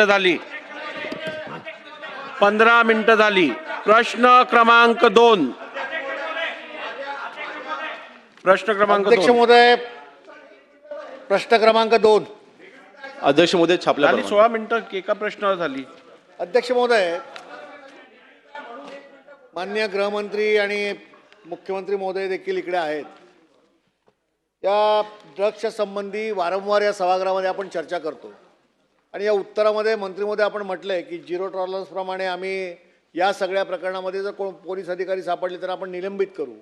झाली 15 मिनिटं झाली। प्रश्न क्रमांक 2 अध्यक्ष महोदय, प्रश्न क्रमांक 2। अध्यक्ष महोदय छापल्या झाली 16 मिनिटं एका प्रश्नावर झाली। अध्यक्ष महोदय, माननीय गृहमंत्री आणि मुख्यमंत्री महोदय देखील इकडे आहेत। या ड्रग्सच्या संबंधी वारंवार या सभागृहामध्ये आपण चर्चा करतो आणि या उत्तरामध्ये मंत्री महोदय आपण म्हटलंय की झिरो टॉलरन्स प्रमाणे आम्ही या सगळ्या प्रकरणामध्ये जर कोण पोलीस अधिकारी सापडले तर आपण निलंबित करू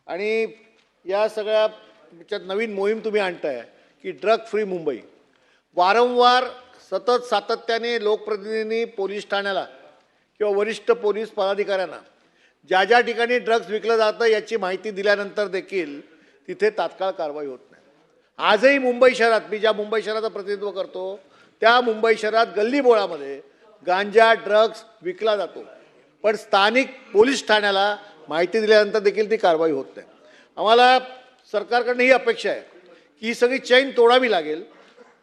आणि या सगळ्या नवीन मोहीम तुम्ही आणताय की ड्रग फ्री मुंबई। वारंवार सतत सातत्याने लोकप्रतिनिधींनी पोलीस ठाण्याला किंवा वरिष्ठ पोलीस पदाधिकाऱ्यांना ज्या ज्या ठिकाणी ड्रग्ज विकलं जातं याची माहिती दिल्यानंतर देखील तिथे तात्काळ कारवाई होत नाही। आजही मुंबई शहरात, मी ज्या मुंबई शहराचं प्रतिनिधित्व करतो त्या मुंबई शहरात गल्लीबोळामध्ये गांजा ड्रग्ज विकला जातो, पण स्थानिक पोलीस ठाण्याला माहिती दिल्यानंतर देखील ती कारवाई होत नाही। आम्हाला सरकारकडनं ही अपेक्षा आहे की ही सगळी चैन तोडावी लागेल।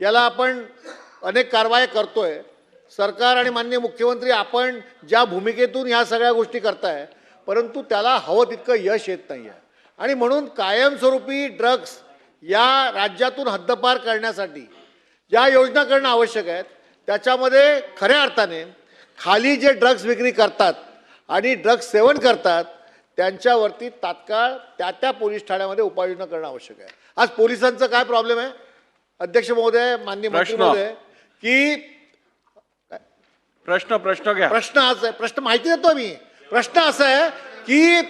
याला आपण अनेक कारवाया करतोय। सरकार आणि माननीय मुख्यमंत्री आपण ज्या भूमिकेतून ह्या सगळ्या गोष्टी करताय, परंतु त्याला हवं तितकं यश येत नाही आहे आणि म्हणून कायमस्वरूपी ड्रग्स या राज्यातून हद्दपार करण्यासाठी ज्या योजना करणं आवश्यक आहेत त्याच्यामध्ये खऱ्या अर्थाने खाली जे ड्रग्स विक्री करतात आणि ड्रग्स सेवन करतात त्यांच्यावरती तात्काळ त्या पोलीस ठाण्यामध्ये उपाययोजना करणं आवश्यक आहे। आज पोलिसांचं काय प्रॉब्लेम आहे अध्यक्ष महोदय, माननीय मंत्री महोदय, की प्रश्न घ्या। प्रश्न हाच आहे, प्रश्न माहिती देतो मी। प्रश्न असा आहे की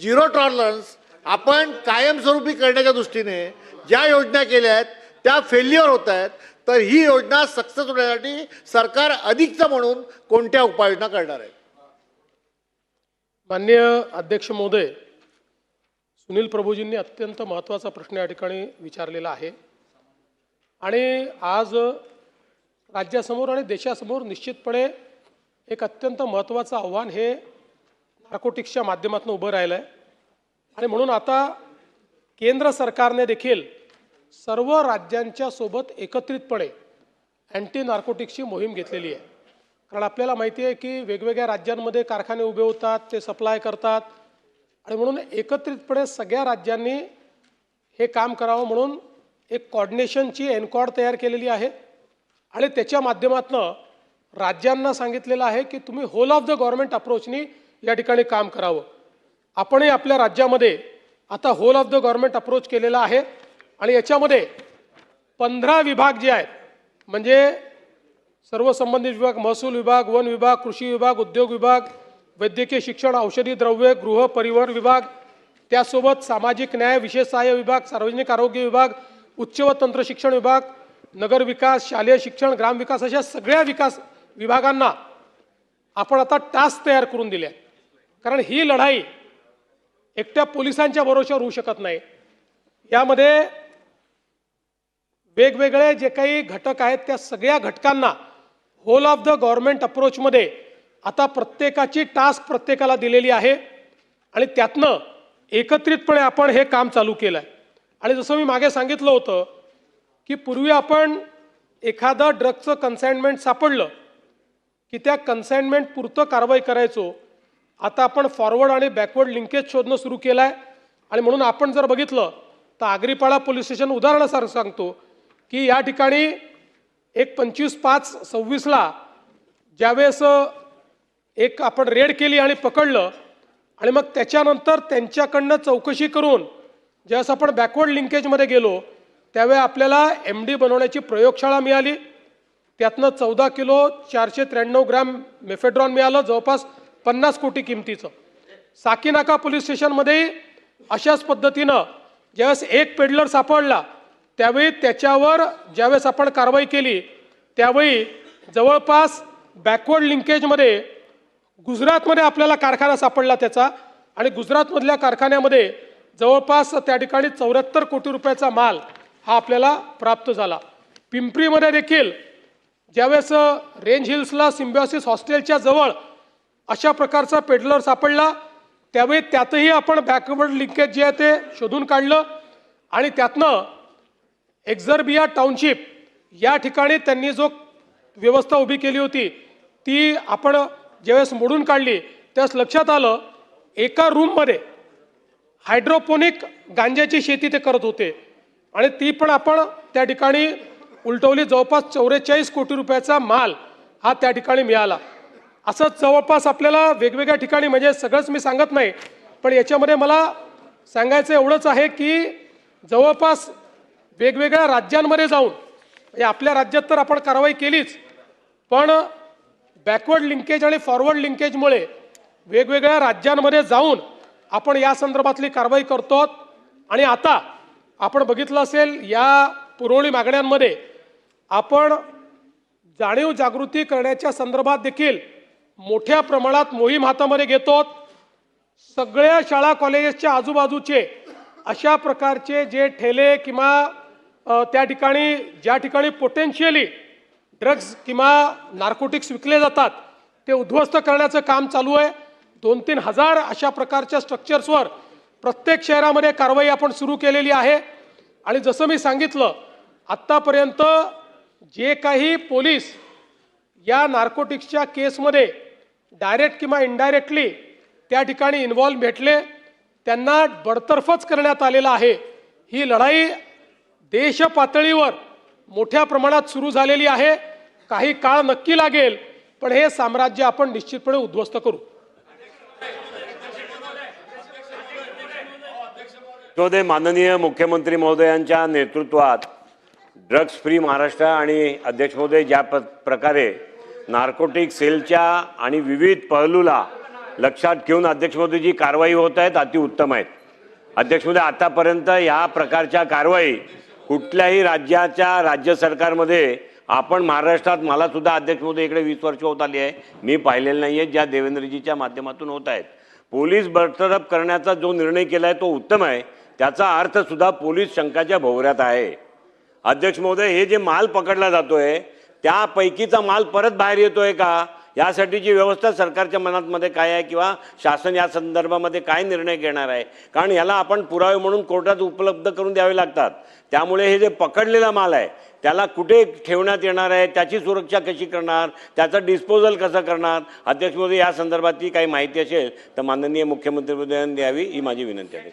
झिरो टॉलरन्स आपण कायमस्वरूपी करण्याच्या दृष्टीने ज्या योजना केल्या आहेत त्या फेल्युअर होत आहेत, तर ही योजना सक्सेस होण्यासाठी सरकार अधिकचं म्हणून कोणत्या उपाययोजना करणार आहे? माननीय अध्यक्ष महोदय, सुनील प्रभूजींनी अत्यंत महत्त्वाचा प्रश्न या ठिकाणी विचारलेला आहे आणि आज राज्यासमोर आणि देशासमोर निश्चितपणे एक अत्यंत महत्त्वाचं आव्हान हे नार्कोटिक्सच्या माध्यमातून उभं राहिलं आहे आणि म्हणून आता केंद्र सरकारने देखील सर्व राज्यांच्या सोबत एकत्रितपणे अँटी नार्कोटिक्सची मोहीम घेतलेली आहे। कारण आपल्याला माहिती आहे की वेगवेगळ्या राज्यांमध्ये कारखाने उभे होतात, ते सप्लाय करतात आणि म्हणून एकत्रितपणे सगळ्या राज्यांनी हे काम करावं म्हणून एक कॉर्डिनेशनची एनकॉर्ड तयार केलेली आहे आणि त्याच्या माध्यमातून राज्यांना सांगितलेलं आहे की तुम्ही होल ऑफ द गव्हर्नमेंट अप्रोचनी या ठिकाणी काम करावं। आपणही आपल्या राज्यामध्ये आता whole of the government approach केलेला आहे आणि याच्यामध्ये 15 विभाग जे आहेत म्हणजे सर्व संबंधित विभाग, महसूल विभाग, वन विभाग, कृषी विभाग, उद्योग विभाग, वैद्यकीय शिक्षण, औषधी द्रव्ये, गृह परिवहन विभाग, त्यासोबत सामाजिक न्याय, विशेष सहाय्य विभाग, सार्वजनिक आरोग्य विभाग, उच्च व तंत्र शिक्षण विभाग, नगर विकास, शालेय शिक्षण, ग्रामविकास अशा सगळ्या विकास विभागांना आपण आता टास्क तयार करून दिले। कारण ही लढाई एकट्या पोलिसांच्या भरोश्यावर होऊ शकत नाही। यामध्ये वेगवेगळे जे काही घटक आहेत त्या सगळ्या घटकांना होल ऑफ द गव्हर्नमेंट अप्रोचमध्ये आता प्रत्येकाची टास्क प्रत्येकाला दिलेली आहे आणि त्यातनं एकत्रितपणे आपण हे काम चालू केलं आहे। आणि जसं मी मागे सांगितलं होतं की पूर्वी आपण एखादं ड्रगचं कन्साइनमेंट सापडलं की त्या कन्साइनमेंट पुरतं कारवाई करायचो। आता आपण फॉरवर्ड आणि बॅकवर्ड लिंकेज शोधणं सुरू केलं आहे आणि म्हणून आपण जर बघितलं तर आगरीपाडा पोलीस स्टेशन उदाहरणासारखं सांगतो की या ठिकाणी एक 25/5/26ला ज्यावेळेस एक आपण रेड केली आणि पकडलं आणि मग त्याच्यानंतर त्यांच्याकडनं चौकशी करून ज्यावेळेस आपण बॅकवर्ड लिंकेजमध्ये गेलो त्यावेळी आपल्याला MD बनवण्याची प्रयोगशाळा मिळाली। त्यातनं 14 किलो 493 ग्रॅम मेफेड्रॉन मिळालं, जवळपास 50 कोटी किमतीचं। साकीनाका पोलीस स्टेशनमध्ये अशाच पद्धतीनं ज्यावेळेस एक पेडलर सापडला त्यावेळी त्याच्यावर ज्यावेळेस आपण कारवाई केली त्यावेळी जवळपास बॅकवर्ड लिंकेजमध्ये गुजरातमध्ये आपल्याला कारखाना सापडला त्याचा आणि गुजरातमधल्या कारखान्यामध्ये जवळपास त्या ठिकाणी 74 कोटी रुपयाचा माल हा आपल्याला प्राप्त झाला। पिंपरीमध्ये देखील ज्यावेळेस रेंज हिल्सला सिम्बॉसिस हॉस्टेलच्या जवळ अशा प्रकारचा पेडलर सापडला त्यावेळी त्यातही आपण बॅकवर्ड लिंकेज जे आहे ते शोधून काढलं आणि त्यातनं एक्झर्बिया टाउनशिप या ठिकाणी त्यांनी जो व्यवस्था उभी केली होती ती आपण ज्यावेळेस मोडून काढली त्यावेळेस लक्षात आलं एका रूममध्ये हायड्रोपोनिक गांजाची शेती ते करत होते आणि ती पण आपण त्या ठिकाणी उलटवली. जवळपास 44 कोटी रुपयाचा माल हा त्या ठिकाणी मिळाला. असंच जवळपास आपल्याला वेगवेगळ्या ठिकाणी, म्हणजे सगळंच मी सांगत नाही, पण याच्यामध्ये मला सांगायचं एवढंच आहे की जवळपास वेगवेगळ्या राज्यांमध्ये जाऊन, म्हणजे आपल्या राज्यात तर आपण कारवाई केलीच, पण बॅकवर्ड लिंकेज आणि फॉरवर्ड लिंकेजमुळे वेगवेगळ्या राज्यांमध्ये जाऊन आपण या संदर्भातली कारवाई करतो. आणि आता आपण बघितलं असेल या पुरवणी मागण्यांमध्ये आपण जाणीव जागृती करण्याच्या संदर्भात देखील मोठ्या प्रमाणात मोहीम हातामध्ये घेतो. सगळ्या शाळा कॉलेजेसच्या आजूबाजूचे अशा प्रकारचे जे ठेले किंवा त्या ठिकाणी ज्या ठिकाणी पोटेन्शियली ड्रग्ज किंवा नार्कोटिक्स विकले जातात ते उद्ध्वस्त करण्याचं काम चालू आहे. 2-3 हजार अशा प्रकारच्या स्ट्रक्चर्सवर प्रत्येक शहरामध्ये कारवाई आपण सुरू केलेली आहे. आणि जसं मी सांगितलं आत्तापर्यंत जे काही पोलीस या नार्कोटिक्सच्या केसमध्ये डायरेक्ट किंवा इनडायरेक्टली त्या ठिकाणी इन्व्हॉल्व भेटले त्यांना बडतर्फच करण्यात आलेला आहे. ही लढाई देश पातळीवर मोठ्या प्रमाणात सुरू झालेली आहे. काही काळ नक्की लागेल, पण हे साम्राज्य आपण निश्चितपणे उद्ध्वस्त करू. माननीय मुख्यमंत्री महोदयांच्या नेतृत्वात ड्रग्ज फ्री महाराष्ट्र आणि अध्यक्ष महोदय ज्या प्रकारे नार्कोटिक सेलच्या आणि विविध पहलूला लक्षात घेऊन अध्यक्ष महोदय जी कारवाई होत आहेत अतिउत्तम आहेत. अध्यक्ष महोदय आतापर्यंत या प्रकारच्या कारवाई कुठल्याही राज्य सरकारमध्ये आपण महाराष्ट्रात, मला सुद्धा अध्यक्ष महोदय इकडे 20 वर्ष होत आली आहे, मी पाहिलेलं नाही आहे ज्या देवेंद्रजीच्या माध्यमातून होत आहेत. पोलीस बडतर्फ करण्याचा जो निर्णय केला आहे तो उत्तम आहे. त्याचा अर्थ सुद्धा पोलीस शंकाच्या भोवऱ्यात आहे. अध्यक्ष महोदय हे जे माल पकडला जातोय त्यापैकीचा माल परत बाहेर येतोय का यासाठीची व्यवस्था सरकारच्या मनातमध्ये काय आहे किंवा शासन या संदर्भामध्ये काय निर्णय घेणार आहे? कारण याला आपण पुरावे म्हणून कोर्टात उपलब्ध करून द्यावे लागतात. त्यामुळे हे जे पकडलेला माल आहे त्याला कुठे ठेवण्यात येणार आहे, त्याची सुरक्षा कशी करणार, त्याचं डिस्पोजल कसं करणार? अध्यक्ष महोदय या संदर्भातली काही माहिती असेल तर माननीय मुख्यमंत्री महोदयांनी द्यावी ही माझी विनंती आहे.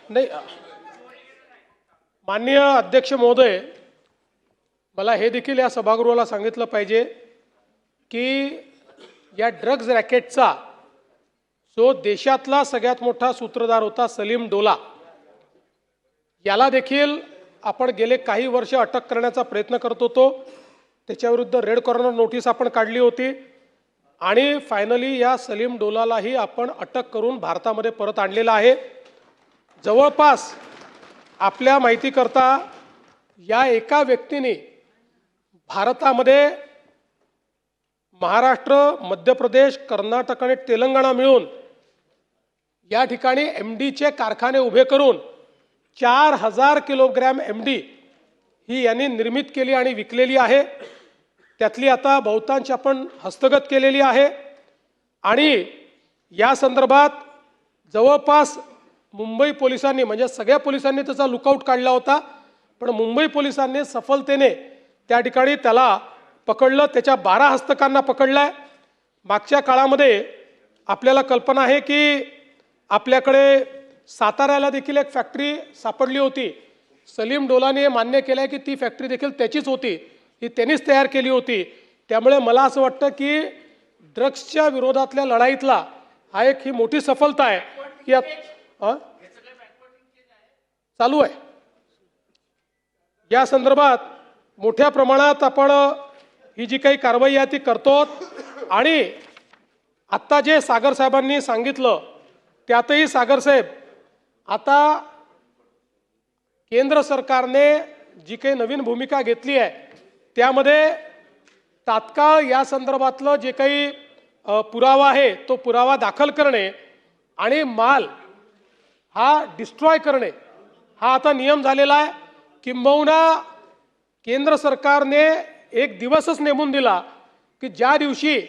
नाही, माननीय अध्यक्ष महोदय, मला हे देखील या सभागृहाला सांगितलं पाहिजे की या ड्रग्ज रॅकेटचा जो देशातला सगळ्यात मोठा सूत्रधार होता सलीम डोला, याला देखील आपण गेले काही वर्ष अटक करण्याचा प्रयत्न करत होतो. त्याच्याविरुद्ध रेड कॉर्नर नोटीस आपण काढली होती आणि फायनली या सलीम डोलालाही आपण अटक करून भारतामध्ये परत आणलेला आहे. जवळपास आपल्या माहितीकरता या एका व्यक्तीने भारतामध्ये महाराष्ट्र, मध्य प्रदेश, कर्नाटक आणि तेलंगणा मिळून या ठिकाणी MDचे कारखाने उभे करून 4000 किलोग्रॅम MD ही यांनी निर्मित केली आणि विकलेली आहे. त्यातली आता बहुतांश आपण हस्तगत केलेली आहे. आणि या संदर्भात जवळपास मुंबई पोलिसांनी, म्हणजे सगळ्या पोलिसांनी त्याचा लुकआउट काढला होता, पण मुंबई पोलिसांनी सफलतेने त्या ठिकाणी त्याला पकडलं. त्याच्या 12 हस्तकांना पकडलाय. मागच्या काळामध्ये आपल्याला कल्पना आहे की आपल्याकडे साताऱ्याला देखील एक फॅक्टरी सापडली होती. सलीम डोलाने मान्य केलं आहे की ती फॅक्टरी देखील त्याचीच होती, ही त्यांनीच तयार केली होती. त्यामुळे मला असं वाटतं की ड्रग्सच्या विरोधातल्या लढाईतला हा एक ही मोठी सफलता आहे की चालू आहे. या संदर्भात मोठ्या प्रमाणात आपण ही जी काही कारवाई आहे ती करतो. आणि आत्ता जे सागर साहेबांनी सांगितलं त्यातही सागर साहेब, आता केंद्र सरकारने जी काही नवीन भूमिका घेतली आहे त्यामध्ये तात्काळ या संदर्भातलं जे काही पुरावा आहे तो पुरावा दाखल करणे आणि माल हा डिस्ट्रॉय करणे हा आता नियम झालेला आहे. किंबहुना केंद्र सरकारने एक दिवसच नेमून दिला की ज्या दिवशी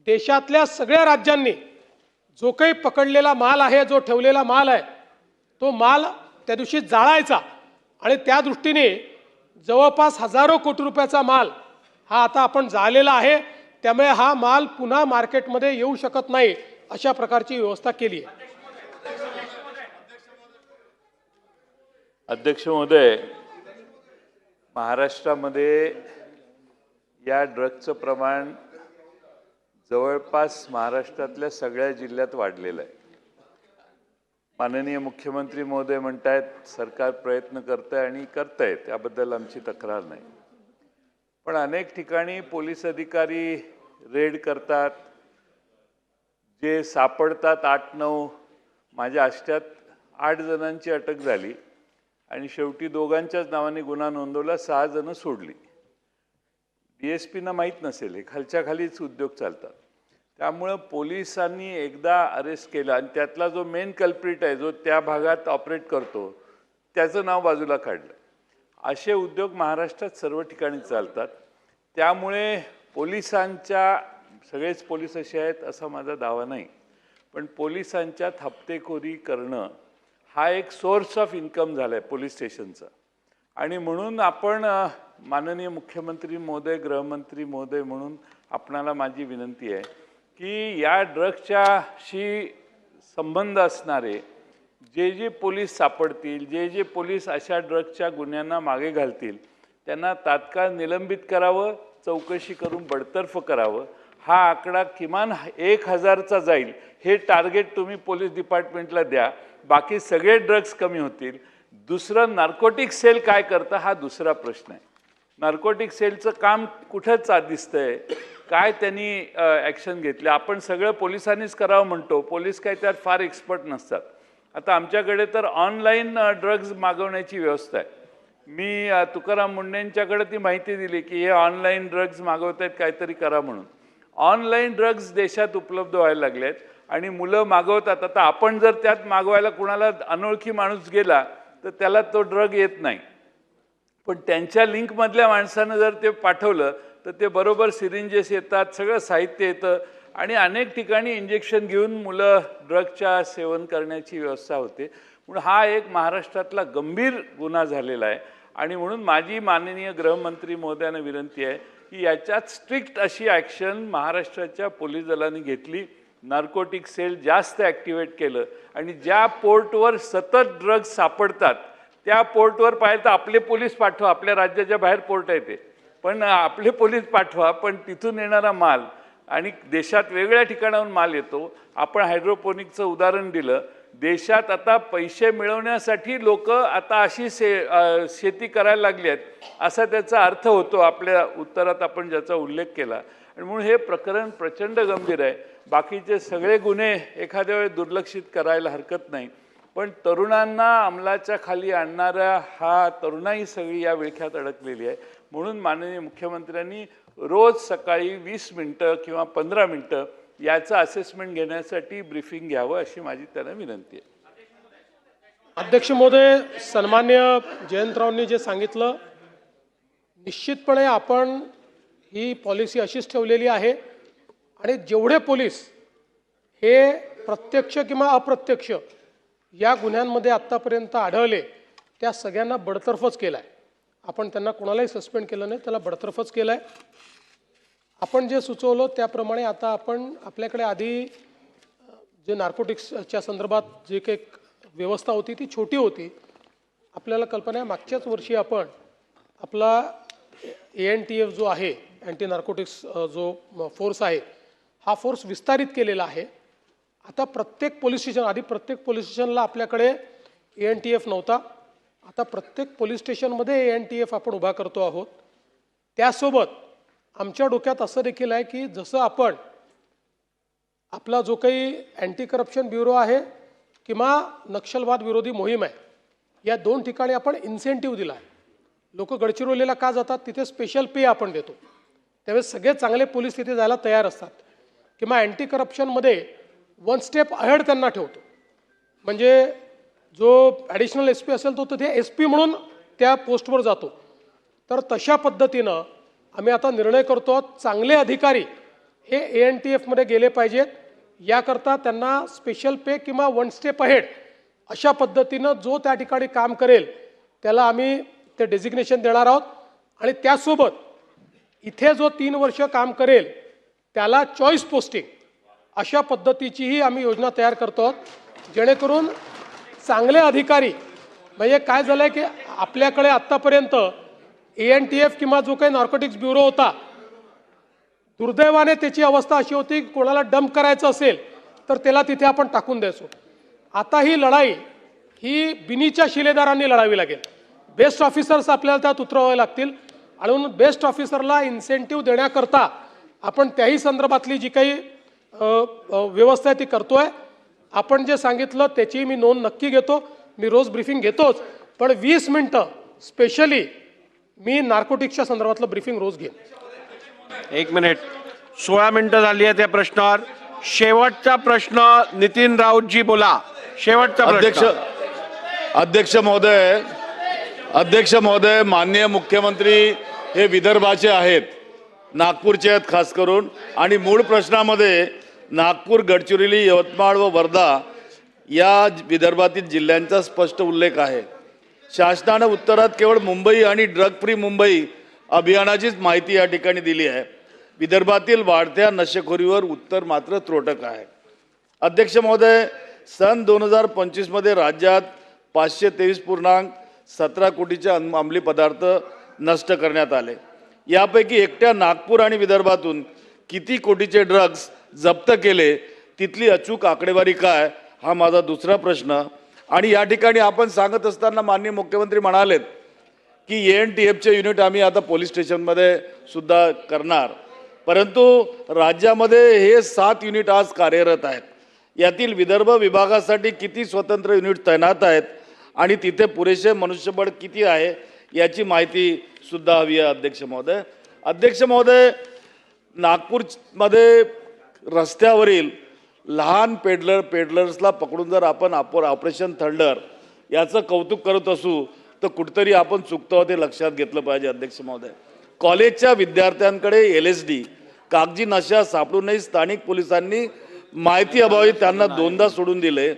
देशातल्या सगळ्या राज्यांनी जो काही पकडलेला माल आहे, जो ठेवलेला माल आहे, तो माल त्या दिवशी जाळायचा. आणि त्या दृष्टीने जवळपास हजारो कोटी रुपयाचा माल हा आता आपण झालेला आहे, त्यामुळे हा माल पुन्हा मार्केटमध्ये येऊ शकत नाही अशा प्रकारची व्यवस्था केली आहे. अध्यक्ष महोदय, महाराष्ट्रामध्ये या ड्रग्जचं प्रमाण जवळपास महाराष्ट्रातल्या सगळ्या जिल्ह्यात वाढलेलं आहे. माननीय मुख्यमंत्री महोदय म्हणतायत सरकार प्रयत्न करतंय आणि करतंय, त्याबद्दल आमची तक्रार नाही. पण अनेक ठिकाणी पोलीस अधिकारी रेड करतात, जे सापडतात 8-9, माझ्या आष्ट्यात 8 जणांची अटक झाली आणि शेवटी दोघांच्याच नावाने गुन्हा नोंदवला, 6 जण सोडली. DSPना माहीत नसेल, हे खालच्या खालीच उद्योग चालतात. त्यामुळं पोलिसांनी एकदा अरेस्ट केला आणि त्यातला जो मेन कल्प्रिट आहे, जो त्या भागात ऑपरेट करतो, त्याचं नाव बाजूला काढलं. असे उद्योग महाराष्ट्रात सर्व ठिकाणी चालतात. त्यामुळे पोलिसांच्या, सगळेच पोलीस असे आहेत असा माझा दावा नाही, पण पोलिसांच्या हप्तेखोरी करणं हा एक सोर्स ऑफ इन्कम झाला आहे पोलीस स्टेशनचा. आणि म्हणून आपण माननीय मुख्यमंत्री महोदय, गृहमंत्री महोदय म्हणून आपणाला माझी विनंती आहे की या ड्रग्जच्याशी संबंध असणारे जे पोलीस सापडतील, जे पोलीस अशा ड्रग्जच्या गुन्ह्यांना मागे घालतील, त्यांना तात्काळ निलंबित करावं, चौकशी करून बडतर्फ करावं. हा आकडा किमान 1000चा जाईल, हे टार्गेट तुम्ही पोलीस डिपार्टमेंटला द्या. बाकी सगळे ड्रग्ज कमी होतील. दुसरं, नार्कोटिक सेल काय करतं हा दुसरा प्रश्न आहे. नार्कोटिक सेलचं काम कुठंच दिसतंय, काय त्यांनी ॲक्शन घेतली? आपण सगळं पोलिसांनीच करावं म्हणतो, पोलीस काय त्यात फार एक्सपर्ट नसतात. आता आमच्याकडे तर ऑनलाईन ड्रग्ज मागवण्याची व्यवस्था आहे. मी तुकाराम मुंडेंच्याकडे ती माहिती दिली की हे ऑनलाईन ड्रग्ज मागवत आहेत, काहीतरी करा म्हणून. ऑनलाईन ड्रग्ज देशात उपलब्ध व्हायला लागले आहेत आणि मुलं मागवतात. आता आपण जर त्यात मागवायला कुणाला अनोळखी माणूस गेला तर त्याला तो ड्रग येत नाही, पण त्यांच्या लिंकमधल्या माणसानं जर ते पाठवलं तर ते बरोबर सिरिंजेस येतात, सगळं साहित्य येतं आणि अनेक ठिकाणी इंजेक्शन घेऊन मुलं ड्रगच्या सेवन करण्याची व्यवस्था होते. म्हणून हा एक महाराष्ट्रातला गंभीर गुन्हा झालेला आहे. आणि म्हणून माझी माननीय गृहमंत्री महोदयांना विनंती आहे की याच्यात स्ट्रिक्ट अशी ॲक्शन महाराष्ट्राच्या पोलीस दलाने घेतली. नार्कोटिक सेल जास्त ॲक्टिवेट केलं आणि ज्या पोर्टवर सतत ड्रग्ज सापडतात त्या पोर्टवर पाहिजे तर आपले पोलीस पाठवा, आपल्या राज्याच्या बाहेर पोर्ट आहे ते, पण आपले पोलीस पाठवा, पण तिथून येणारा माल आणि देशात वेगळ्या ठिकाणाहून माल येतो. आपण हायड्रोपोनिकचं उदाहरण दिलं. देशात आता पैसे मिळवण्यासाठी लोक आता अशी शेती करायला लागली आहेत, असा त्याचा अर्थ होतो आपल्या उत्तरात आपण ज्याचा उल्लेख केला. आणि म्हणून हे प्रकरण प्रचंड गंभीर आहे. बाकीचे सगळे गुन्हे एखाद्या वेळी दुर्लक्षित करायला हरकत नाही, पण तरुणांना अंमलाच्या खाली आणणाऱ्या हा तरुणाई सगळी या विळख्यात अडकलेली आहे. म्हणून माननीय मुख्यमंत्र्यांनी रोज सकाळी 20 मिनिटं किंवा 15 मिनिटं याचं असेसमेंट घेण्यासाठी ब्रीफिंग घ्यावं अशी माझी त्यांना विनंती आहे. अध्यक्ष महोदय, सन्मान्य जयंतरावांनी जे सांगितलं, निश्चितपणे आपण ही पॉलिसी अशीच ठेवलेली आहे आणि जेवढे पोलीस हे प्रत्यक्ष किंवा अप्रत्यक्ष या गुन्ह्यांमध्ये आत्तापर्यंत आढळले त्या सगळ्यांना बडतर्फच केला आहे. आपण त्यांना कोणालाही सस्पेंड केलं नाही, त्याला बडतर्फच केलं आहे. आपण जे सुचवलं त्याप्रमाणे आता आपण आपल्याकडे आधी जे नार्कोटिक्सच्या संदर्भात जे काही व्यवस्था होती ती छोटी होती. आपल्याला कल्पना आहे मागच्याच वर्षी आपण आपला ANTF जो आहे, अँटी नार्कोटिक्स जो फोर्स आहे, हा फोर्स विस्तारित केलेला आहे. आता प्रत्येक पोलीस स्टेशन, आधी प्रत्येक पोलीस स्टेशनला आपल्याकडे ANTF नव्हता, आता प्रत्येक पोलीस स्टेशनमध्ये ANTF आपण उभा करतो आहोत. त्यासोबत आमच्या डोक्यात असं देखील आहे की जसं आपण आपला जो काही अँटी करप्शन ब्युरो आहे किंवा नक्षलवाद विरोधी मोहीम आहे, या 2 ठिकाणी आपण इन्सेंटिव्ह दिला आहे. लोक गडचिरोलीला का जातात, तिथे स्पेशल पे आपण देतो. त्यावेळेस सगळे चांगले पोलीस तिथे जायला तयार असतात. किंवा अँटी करप्शनमध्ये 1 स्टेप अहेड त्यांना ठेवतो. म्हणजे जो ॲडिशनल SP असेल तो तिथे SP म्हणून त्या पोस्टवर जातो. तर तशा पद्धतीनं आम्ही आता निर्णय करतो, चांगले अधिकारी हे ANTFमध्ये गेले पाहिजेत. याकरता त्यांना स्पेशल पे किंवा 1 स्टेप अहेड अशा पद्धतीनं जो त्या ठिकाणी काम करेल त्याला आम्ही ते डेझिग्नेशन देणार आहोत. आणि त्यासोबत इथे जो 3 वर्ष काम करेल त्याला चॉईस पोस्टिंग अशा पद्धतीचीही आम्ही योजना तयार करतो, जेणेकरून चांगले अधिकारी, म्हणजे काय झालं आहे की आपल्याकडे आत्तापर्यंत ANTF किंवा जो काही नार्कोटिक्स ब्युरो होता, दुर्दैवाने त्याची अवस्था अशी होती की कोणाला डंप करायचं असेल तर त्याला तिथे आपण टाकून द्यायचो. आता ही लढाई ही बिनीच्या शिलेदारांनी लढावी लागेल. बेस्ट ऑफिसर्स आपल्याला त्यात उतरवावे लागतील आणि म्हणून बेस्ट ऑफिसरला इन्सेंटिव्ह देण्याकरता आपण त्याही संदर्भातली जी काही व्यवस्था आहे ती करतोय. आपण जे सांगितलं त्याची मी नोंद नक्की घेतो. मी रोज ब्रीफिंग घेतोच, पण 20 मिनिटं स्पेशली मी नार्कोटिक्सच्या संदर्भातलं ब्रीफिंग रोज घेईन. 1 मिनिट. 16 मिनिटं झाली आहेत या प्रश्नावर. शेवटचा प्रश्न नितीन राऊतजी बोला. शेवटचा प्रश्न. अध्यक्ष महोदय, माननीय मुख्यमंत्री हे विदर्भाचे आहेत, नागपूरचे आहेत खास करून, आणि मूळ प्रश्नामध्ये नागपूर, गडचिरोली, यवतमाळ व वर्धा या विदर्भातील जिल्ह्यांचा स्पष्ट उल्लेख आहे. शासनानं उत्तरात केवळ मुंबई आणि ड्रग फ्री मुंबई अभियानाचीच माहिती या ठिकाणी दिली आहे. विदर्भातील वाढत्या नशेखोरीवर उत्तर मात्र त्रोटक आहे. अध्यक्ष महोदय, सन 2025 मध्ये राज्यात 523.17 कोटीचे अंमली पदार्थ नष्ट करण्यात आले. यापैकी एकट्या नागपूर आणि विदर्भातून किती कोटीचे ड्रग्ज जप्त केले, तिथली अचूक आकडेवारी काय, हा माझा दुसरा प्रश्न. आणि या ठिकाणी आपण सांगत असताना माननीय मुख्यमंत्री म्हणालेत की ANTFचे युनिट आम्ही आता पोलीस स्टेशनमध्ये सुद्धा करणार, परंतु राज्यामध्ये हे 7 युनिट आज कार्यरत आहेत. यातील विदर्भ विभागासाठी किती स्वतंत्र युनिट तैनात आहेत आणि तिथे पुरेसे मनुष्यबळ किती आहे याची माहिती सुद्धा हवी आहे. अध्यक्ष महोदय, नागपूरमध्ये रस्त्यावरील लहान पेडलर्सला पकडून जर आपण ऑपरेशन थंडर याचं कौतुक करत असू तर कुठेतरी आपण चुकतो ते लक्षात घेतलं पाहिजे. अध्यक्ष महोदय, कॉलेजच्या विद्यार्थ्यांकडे LSD कागजी नशा सापडूनही स्थानिक पोलिसांनी माहिती अभावी त्यांना 2दा सोडून दिले.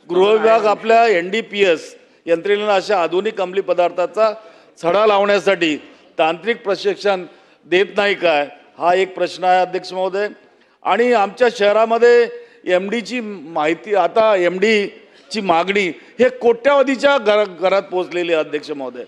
गृहविभाग आपल्या NDPS यंत्रणेला अशा आधुनिक अंमली पदार्थाचा छडा लावण्यासाठी तांत्रिक प्रशिक्षण देत नाही काय, हा एक प्रश्न आहे. अध्यक्ष महोदय, आणि आमच्या शहरामध्ये MDची माहिती, आता MDची मागणी हे कोट्यावधीच्या घरात पोहोचलेली आहे. अध्यक्ष महोदय,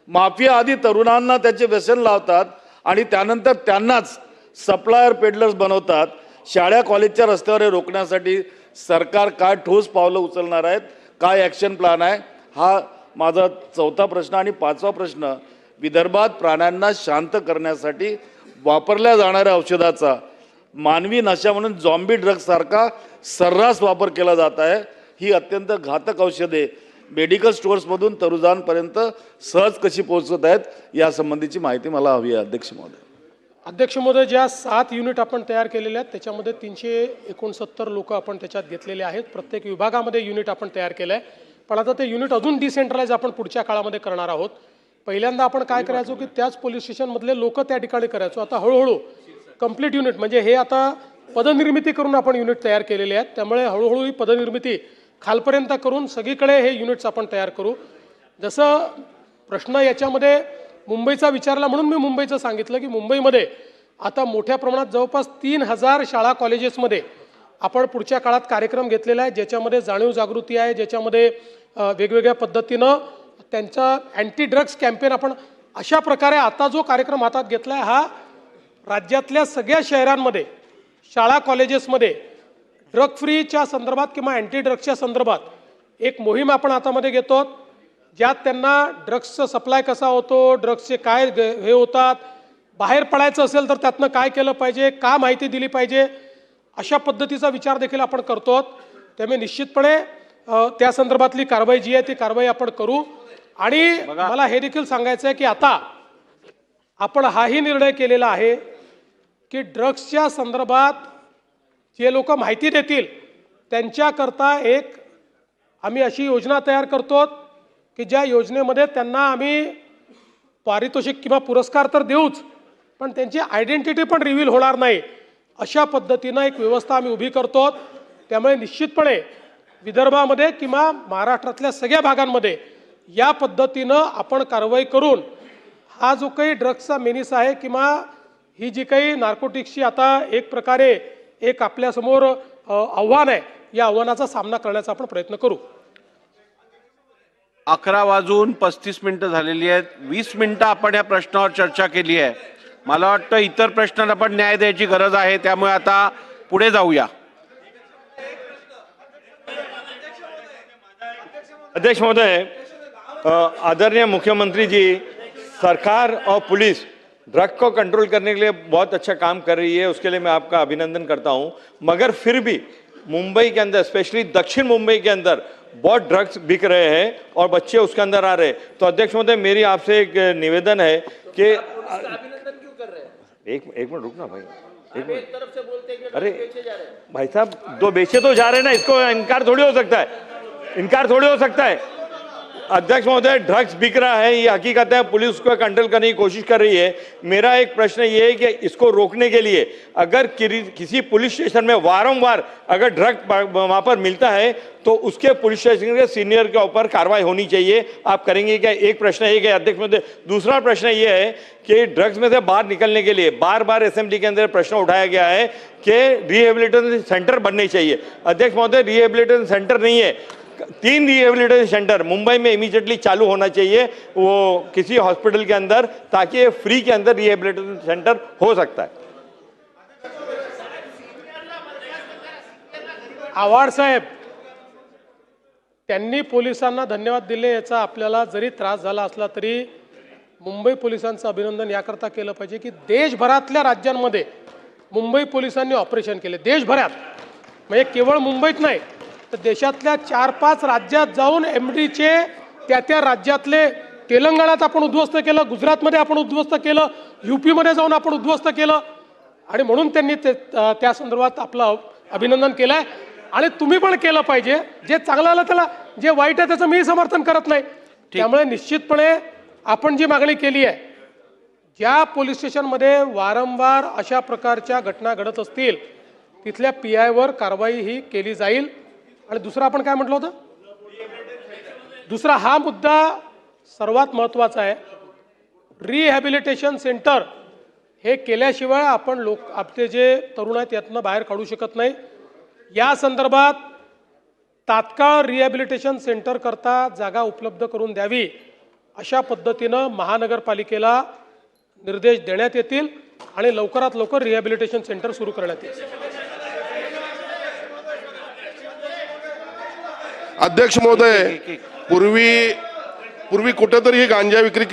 माफिया आधी तरुणांना त्याचे व्यसन लावतात आणि त्यानंतर त्यांनाच सप्लायर पेडलर्स बनवतात. शाळा कॉलेजच्या रस्त्यावर हे रोखण्यासाठी सरकार काय ठोस पावलं उचलणार आहेत, काय ॲक्शन प्लॅन आहे, हा माझा चौथा प्रश्न. आणि 5वा प्रश्न, विदर्भात प्राण्यांना शांत करण्यासाठी वापरल्या जाणाऱ्या औषधाचा मानवी नशा म्हणून झॉम्बी ड्रग्जसारखा सर्रास वापर केला जात आहे. ही अत्यंत घातक औषधे मेडिकल स्टोअर्समधून तरुणांपर्यंत सहज कशी पोहोचत आहेत यासंबंधीची माहिती मला हवी आहे. अध्यक्ष महोदय, ज्या 7 युनिट आपण तयार केलेले आहेत त्याच्यामध्ये 369 लोक आपण त्याच्यात घेतलेले आहेत. प्रत्येक विभागामध्ये युनिट आपण तयार केलं आहे, पण आता ते युनिट अजून डिसेंट्रलाइज आपण पुढच्या काळामध्ये करणार आहोत. पहिल्यांदा आपण काय करायचो की त्याच पोलीस स्टेशनमधले लोक त्या ठिकाणी करायचो. आता हळूहळू कंप्लीट युनिट, म्हणजे हे आता पदनिर्मिती करून आपण युनिट तयार केलेले आहेत, त्यामुळे हळूहळू ही पदनिर्मिती खालपर्यंत करून सगळीकडे हे युनिट्स आपण तयार करू. जसं प्रश्न याच्यामध्ये मुंबईचा विचारला म्हणून मी मुंबईचं सांगितलं की मुंबईमध्ये आता मोठ्या प्रमाणात जवळपास 3000 शाळा कॉलेजेसमध्ये आपण पुढच्या काळात कार्यक्रम घेतलेला आहे, ज्याच्यामध्ये जाणीव जागृती आहे, ज्याच्यामध्ये वेगवेगळ्या पद्धतीनं त्यांचा अँटी ड्रग्स कॅम्पेन आपण अशा प्रकारे आता जो कार्यक्रम हातात घेतला आहे हा राज्यातल्या सगळ्या शहरांमध्ये शाळा कॉलेजेसमध्ये ड्रग फ्रीच्या संदर्भात किंवा अँटी ड्रग्सच्या संदर्भात एक मोहीम आपण हातामध्ये घेतो, ज्यात त्यांना ड्रग्सचा सप्लाय कसा होतो, ड्रग्सचे काय हे होतात, बाहेर पडायचं असेल तर त्यातनं काय केलं पाहिजे, का माहिती दिली पाहिजे, अशा पद्धतीचा विचार देखील आपण करतो. त्यामुळे निश्चितपणे त्या संदर्भातली कारवाई जी आहे ती कारवाई आपण करू. आणि मला हे देखील सांगायचं आहे की आता आपण हाही निर्णय केलेला आहे की ड्रग्सच्या संदर्भात जे लोक माहिती देतील त्यांच्याकरता एक आम्ही अशी योजना तयार करतो की ज्या योजनेमध्ये त्यांना आम्ही पारितोषिक किंवा पुरस्कार तर देऊच, पण त्यांची आयडेंटिटी पण रिव्हील होणार नाही, अशा पद्धतीनं एक व्यवस्था आम्ही उभी करतो. त्यामुळे निश्चितपणे विदर्भामध्ये किंवा महाराष्ट्रातल्या सगळ्या भागांमध्ये या पद्धतीनं आपण कारवाई करून हा जो काही ड्रग्सचा मेनिस आहे किंवा ही जी काही नार्कोटिक्सची आता एक प्रकारे एक आपल्यासमोर आव्हान आहे, या आव्हानाचा सामना करण्याचा आपण प्रयत्न करू. 11:35 झालेली आहेत. 20 मिनिटं आपण या प्रश्नावर चर्चा केली आहे. मला वाटतं इतर प्रश्नांना पण न्याय द्यायची गरज आहे, त्यामुळे आता पुढे जाऊया. अध्यक्ष महोदय, आदरणीय मुख्यमंत्री जी, सरकार और पुलिस ड्रग को कंट्रोल करने के लिए बहुत अच्छा काम कर रही है, उसके लिए मैं आपका अभिनंदन करता हूं. मगर फिर भी मुंबई के अंदर, स्पेशली दक्षिण मुंबई के अंदर बहुत ड्रग्स बिक रहे हैं और बच्चे उसके अंदर आ रहे हैं. तो अध्यक्ष महोदय, मेरी आपसे एक निवेदन है कि एक मिनट रुकना भाई, एक मिनट. तरफ से बोलते हैं कि अरे भाई साहब, दो बेचे तो जा रहे हैं ना, इसको इनकार थोड़ी हो सकता है, इनकार थोड़ी हो सकता है. अध्यक्ष महोदय, ड्रग्स बिक रहा है, ये हकीकत है, पुलिस उसको कंट्रोल करने की कोशिश कर रही है. मेरा एक प्रश्न ये है कि इसको रोकने के लिए अगर किसी पुलिस स्टेशन में वारंवार अगर ड्रग वहाँ पर मिलता है तो उसके पुलिस स्टेशन के सीनियर के ऊपर कार्रवाई होनी चाहिए. आप करेंगे क्या? एक प्रश्न ये है अध्यक्ष महोदय. दूसरा प्रश्न ये है कि ड्रग्स में से बाहर निकलने के लिए बार बार असेंबली के अंदर प्रश्न उठाया गया है कि रिहेबिलिटेशन सेंटर बनने चाहिए. अध्यक्ष महोदय, रिहेबिलिटेशन सेंटर नहीं है, 3 रिहेबिलिटेशन सेंटर मुंबई में इमीडिएटली चालू होना चाहिए, वो किसी हॉस्पिटल के अंदर, ताकि फ्री के अंदर रिहेबिलिटेशन सेंटर हो सकता है. आव्हाड साहेब, त्यांनी पोलिसांना धन्यवाद दिले, याचा आपल्याला जरी त्रास झाला असला तरी मुंबई पोलिसांचं अभिनंदन याकरता केलं पाहिजे की देशभरातल्या राज्यांमध्ये मुंबई पोलिसांनी ऑपरेशन केले. देशभरात म्हणजे केवळ मुंबईत नाही, तर देशातल्या 4-5 राज्यात जाऊन MDचे त्या राज्यातले, तेलंगणात आपण उद्ध्वस्त केलं, गुजरातमध्ये आपण उद्ध्वस्त केलं, UPमध्ये जाऊन आपण उद्ध्वस्त केलं, आणि म्हणून त्यांनी त्या संदर्भात आपलं अभिनंदन केलं आहे. आणि तुम्ही पण केलं पाहिजे. जे चांगलं आलं त्याला, जे वाईट आहे त्याचं मी समर्थन करत नाही. त्यामुळे निश्चितपणे आपण जी मागणी केली आहे, ज्या पोलीस स्टेशनमध्ये वारंवार अशा प्रकारच्या घटना घडत असतील तिथल्या PIवर कारवाई ही केली जाईल. आणि दुसरा आपण काय म्हटलं होतं, दुसरा हा मुद्दा सर्वात महत्त्वाचा आहे. रिहॅबिलिटेशन सेंटर हे केल्याशिवाय आपण आपले जे तरुण आहेत यातनं बाहेर काढू शकत नाही. या संदर्भात तात्काळ रिहॅबिलिटेशन सेंटर करता जागा उपलब्ध करून द्यावी, अशा पद्धतीनं महानगरपालिकेला निर्देश देण्यात येतील आणि लवकरात लवकर रिहॅबिलिटेशन सेंटर सुरू करण्यात येईल. अध्यक्ष महोदय, पूर्वी कुठेतरी ही गांजा विक्री